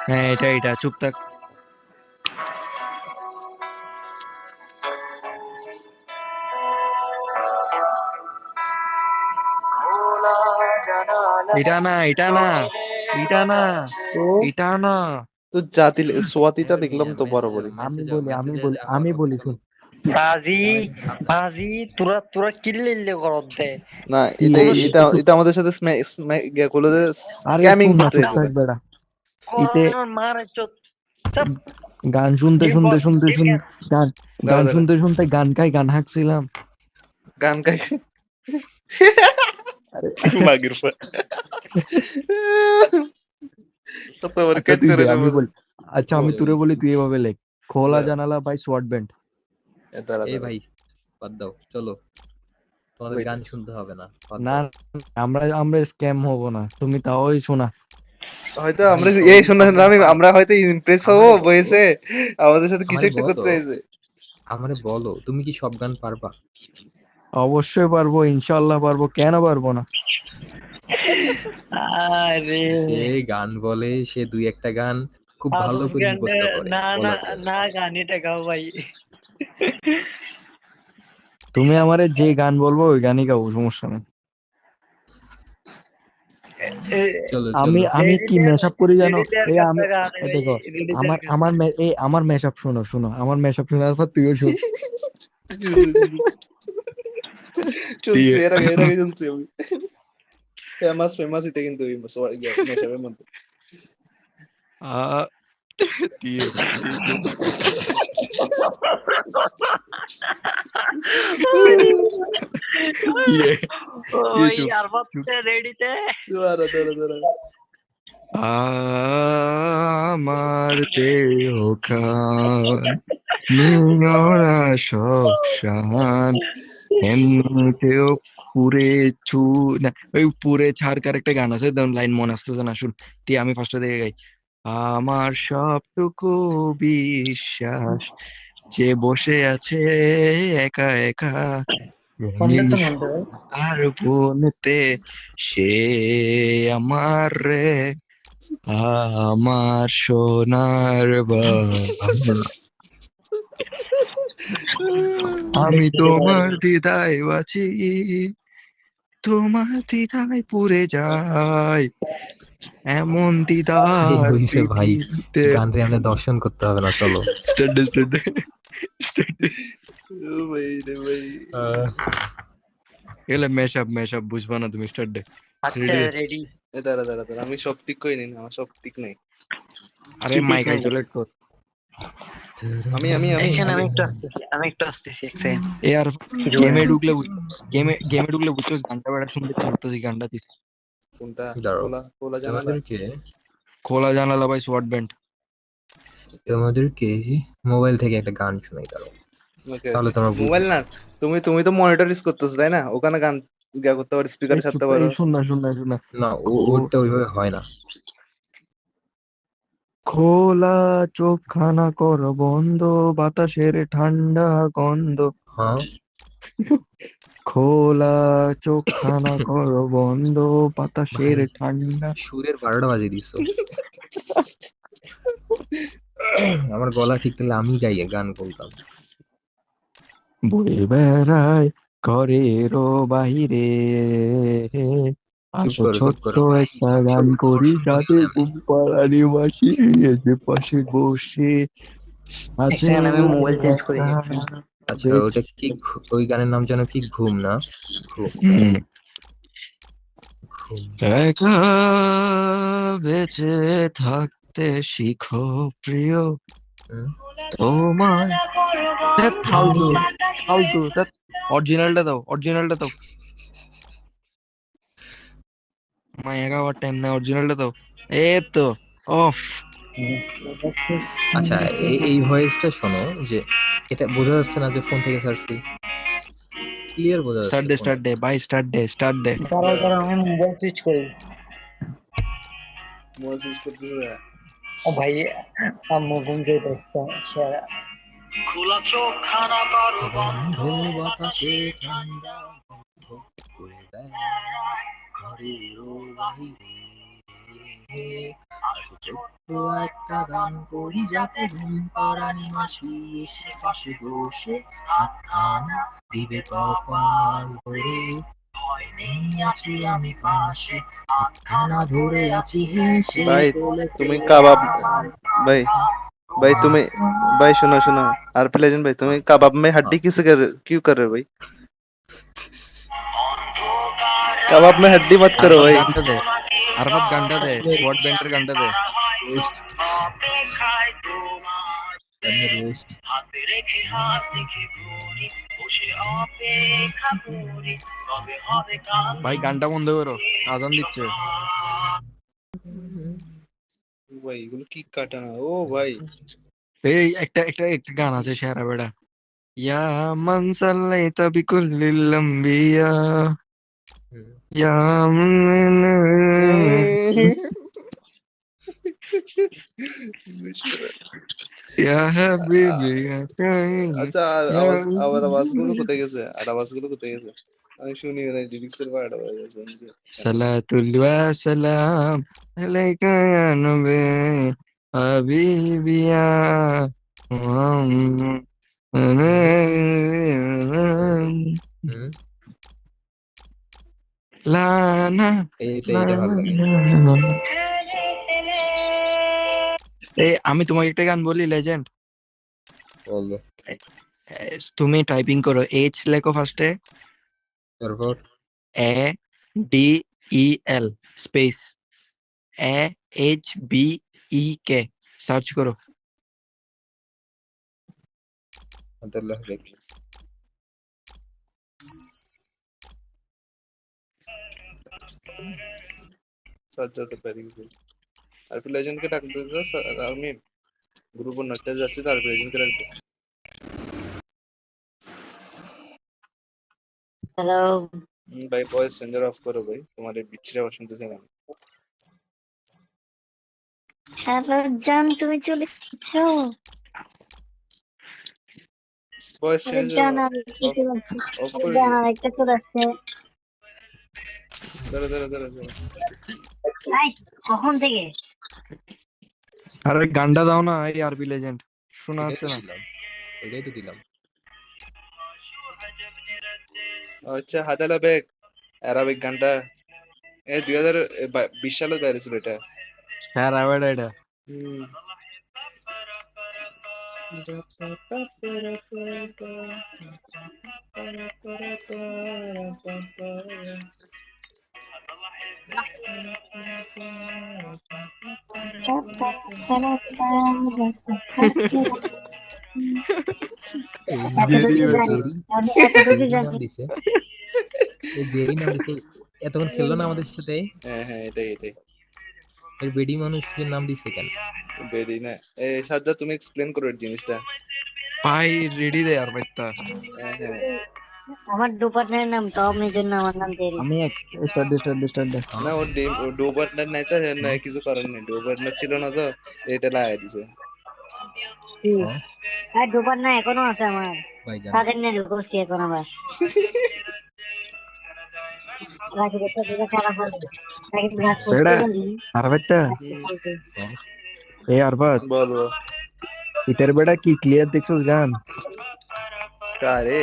হ্যাঁ, এটা চুপ থাক। এটা না, এটা না, এটা না, তো এটা না। তো সোয়াতিটা লিখলাম তো বরাবরই। আমি বলি শুন। বাজি বাজি তোরা তোরা কিল্লে করতে না, কি এটা এটা চুপ। এটা আমাদের সাথে করলে আরে স্ক্যামিং চুপ না, চুপ করতেছে। থাক বেড়া। ইতে করোনার মারে চোদ চাপ গান শুনতে টিম শুনতে বল শুনতে টিম শুন গান দাঁড়া গান দাঁড়া, শুনতে শুনতে গান হাঁকছিলাম। গান গাই আরে মাগির পর কতবার আচ্ছা তুই ক্যাপচারে দে, দেবো। আমি বলি। আচ্ছা আমি বল তোরে বল। বলি, তুই এভাবে লেখ। খোলা দাঁড়া জানালা বাই সোয়াট ব্যান্ড। দাঁড়া এই দাঁড়া, ভাই বাদ দাও, চলো তোমাদের wait. গান শুনতে হবে না, বাদ না, দাও। আমরা স্ক্যাম হব না, তুমি তাওই শোনা। হয়তো ভাই আমরা এই সবাই শোনা সব গান পারে। আমরা হয়তো ইমপ্রেস হবো আমারে বয়সে, আমাদের সাথে কিছু আমারে একটা বলো করতে হয়েছে। আমারে বলো তুমি কি সব গান পারবা? অবশ্যই পারবো, ইনশাল্লাহ পারবো, কেন পারবো না। আরে যে গান বলে সে দুই একটা গান খুব ভালো আসস করে গান্ডে মুখস্থ করে না না বলার পরে। না গান এটা গাও ভাই তুমি আমারে যে গান বলবো ওই গানই গাবো, সমস্যা নেই। চলো আমি চলো। আমি কি রেডিদের মেশআপ করি জানো? রেডিদের এই আমি কাছে গান ভাই দেখো, রেডিদের আমার কাছে আমার আমার মেশআপ শোনো, আমার মেশআপ শোনার পর তুইও শুন। চলছে, দিয়ে এর আগে চলছে আমি ফেমাস এটা কিন্তু মেশাবের মধ্যে। আ দিয়ে দিয়ে দিয়ে ও দিয়ে ভাই চুপ আর চুপ। বাচ্চা রেডিতে দাঁড়া দাঁড়া দাঁড়া, আমার দেহ খান নিয়রা শ্মশান এমনিতেও পুরে ছু না, ওই পুরে ছাড়কার একটা গান আছে, লাইন মনে আসতেছে না, শুন। দিয়ে আমি ফার্স্টে দিকে গাই। আমার সবটুকু বিশ্বাস যে বসে আছে একা একা কোনটা মনটা ভাই আর বনতে, সে আমার রে, আমার সোনার বাংলা। আমি তোমার দ্বিধায় বাঁচি, তোমার দ্বিধায় পুড়ে যায়, এমন এই দ্বিধার হইছে ভাই, পৃথিবীতে। গান রে আমরা দর্শন করতে হবে না, চলো। ও ভাই রে ভাই। এলে মেশআপ বুঝবা না তুমি, স্টার্ট দে। আচ্ছা রেডি? রেডি দাঁড়া দাঁড়া দাঁড়া, আমি সব ঠিক করে নিই না, আমার সব ঠিক নাই। আরে কি ঠিক মাইক নাই আইসোলেট কর। আমি দেখেন আমি একটু আসতেছি এক সেকেন্ড এ আর গেমে ঢুকলে বুঝছো, গানটা বেড়া শুনতে পারতেছি, গানটা দিস। কোনটা? দাঁড়াও, খোলা খোলা জানালা। তোমাদেরকে খোলা জানালা বাই সোয়াট ব্যান্ড। তোমাদেরকে মোবাইল থেকে একটা গান শোনাই, দাঁড়াও, ওকে তাহলে ওকে, তোমরা মোবাইল বুঝবে। না, তুমি তো মনিটর ইউজ করতেছো তাই না? ওখানে গান করতে পারো, এই স্পিকারে চুপ, ছাড়তে পারো। এই শুন না। না, খো- ওরটা ওইভাবে হয় না। খোলা চোখখানা কর বন্ধ, বাতাসের ঠান্ডা গন্ধ। হ্যাঁ খোলা চোখখানা কর বন্ধ, বাতাসের ভাই, ঠান্ডা। সুরের 12টা বাজিয়ে দিছো। আমার গলা ঠিক থাকলে আমি গাই গান বলতাম। বয়ে বেড়ায় ঘরেরও বাহিরে, চুপ আসো করো চুপ ছোট্ট করো ভাই, একটা গান দর্শক করি, দর্শক বলে যাতে না আমি। ঘুম পাড়ানি মাসি এসে পাশে বসে এক আছে সেকেন্ড আমি মোবাইল চেঞ্জ করি একা এক সেকেন্ড আচ্ছা ওটা বেঁচে। কি ওই গানের নাম যেন কি, ঘুম না? ঘুম হুম। ঘুম। একা বেঁচে থাকতে শিখো প্রিয়, হুম? তোমার ধ্যাৎ, ফালতু ফালতু ধ্যাৎ। অরিজিনালটা দাও মায়ের আবার টাইম না, অরিজিনালটা দাও। এই তো অফ। আচ্ছা, এই ভয়েসটা শোনো, যে এটা বোঝা যাচ্ছে না যে ফোন থেকে ছাড়ছি, ক্লিয়ার বোঝা যাচ্ছে ফোন। স্টার্ট দে ভাই, স্টার্ট দে। দাঁড়াও আমি মোবাইল সুইচ করি মোবাইল ইউজ করতেছো না? ও ভাই আম্মু ঘুম থেকে সেরা খোলা চোখ খানা করো বন্ধ বাতাসে ঠান্ডা বন্ধ করে দেয় ঘরেরও বাহিরে, আজ ছোট্ট একটা গান করি যাতে ঘুম পাড়ানি মাসি এসে পাশে বসে হাতখানা দিবে কপাল ভরে। ভয় নেই আছি আমি পাশে, হাতখানা ধরে আছি হেসে भाई কোলে तुम्हें পেয়ে कबाब আমার भाई भाई तुम्हें भाई सुनो सुनो आरपी लेजेंड भाई तुम्हें कबाब में हड्डी क्यों कर रहे हो भाई कबाब में हड्डी मत करो আরফাত भाई গানটা দে, আরফাত গানটা দে, স্কোয়াড ব্যান্ডের গানটা দে। রোস্ট রোস্ট ভাই গানটা বন্ধ করো, আজান দিচ্ছে। भाई এগুলো কি কাটানা ও ভাই এই একটা একটা একটা গান আছে সেরা বেড়া, ইয়া মান সাল্লাইতা বিকুল্লিল আম্বিয়া, ইয়া ইয়া হাবিবি ইয়া শাহিন, আচ্ছা আর ইয়া আওয়াজগুলো কোথায় গেছে আর আওয়াজগুলো কোথায় গেছে আমি শুনি নাই লিরিক্সের বারটা বাজে গেছে সালাতুল ওয়া সালাম আলাইকা ইয়া নবী হাবিবি ইয়া লানা এইটা ভালো লাগে। আমি তোমাকে একটা গান বলি লেজেন্ড, বলবো তুমি টাইপিং করো, এইচ লেখো ফার্স্টে, তারপর A D E L space A H B E K, search করো। আদাল্লাহ দেখি সাজ্জাদ পারি আরপি লেজেন্ড কে ডাক দিতে আমি গ্রুপ নটটা যাচ্ছে তো আরপি লেজেন্ড কে ডাক দে হ্যালো भाई वॉइस सेंडर ऑफ करो भाई तुम्हारे बिछड़े आवाज सुनते ना হ্যালো জান, তুমি চলে এসেছো? वॉइस আরে सेंडर জান, আমি বুঝতে পারছি। ऑफ আরে कर জান, दिया আরেকটা চলে আসছে। जरा जरा जरा এই, কখন থেকে? আরে গানটা দাও না, এই আরবি লেজেন্ড শোনা এটাই যাচ্ছে তো না। দিলাম, এটাই তো দিলাম। আচ্ছা হাদালা বেক অ্যারাবিক গানটা এই 2020 সালে বাইরে ছিল এটা সেরা বেড়া এটা। জেরি এতটুকু জানি, বেচারা। আমি এতটুকু জেরি নাম জানি। দিছে, এই জেরি নাম দিছে। এতক্ষণ খেললো না আমাদের সাথে, হ্যাঁ হ্যাঁ এটাই এটাই এর বেডি মানুষের নাম দিছে কেন? বেরি না এই সাজ্জা তুমি এক্সপ্লেন করো এই জিনিসটা ভাই রেডি দে আর বাইতা। হ্যাঁ হ্যাঁ আমার দু পার্টনারের নাম টম, এই জন্য আমার নাম জেরি। আমি এক স্টার্ট দে। না ও ডো পার্টনার নাই তো না কিছু করার নেই ডো পার্টনার ছিল না তো এটা লাগাই দিছে হ্যাঁ, আর দু পার্টনার এখনো আছে আমার, ভাই জান তাদের নিয়ে ঢুকছি এখন আবার। রাখি দেখতে দিলে খারাপ হবে, রাখি ভাগ করতে বেড়া বলি। আর বাইতা, এই আরবাত বলো ইটার বেড়া কি ক্লিয়ার দেখছস গান? কারে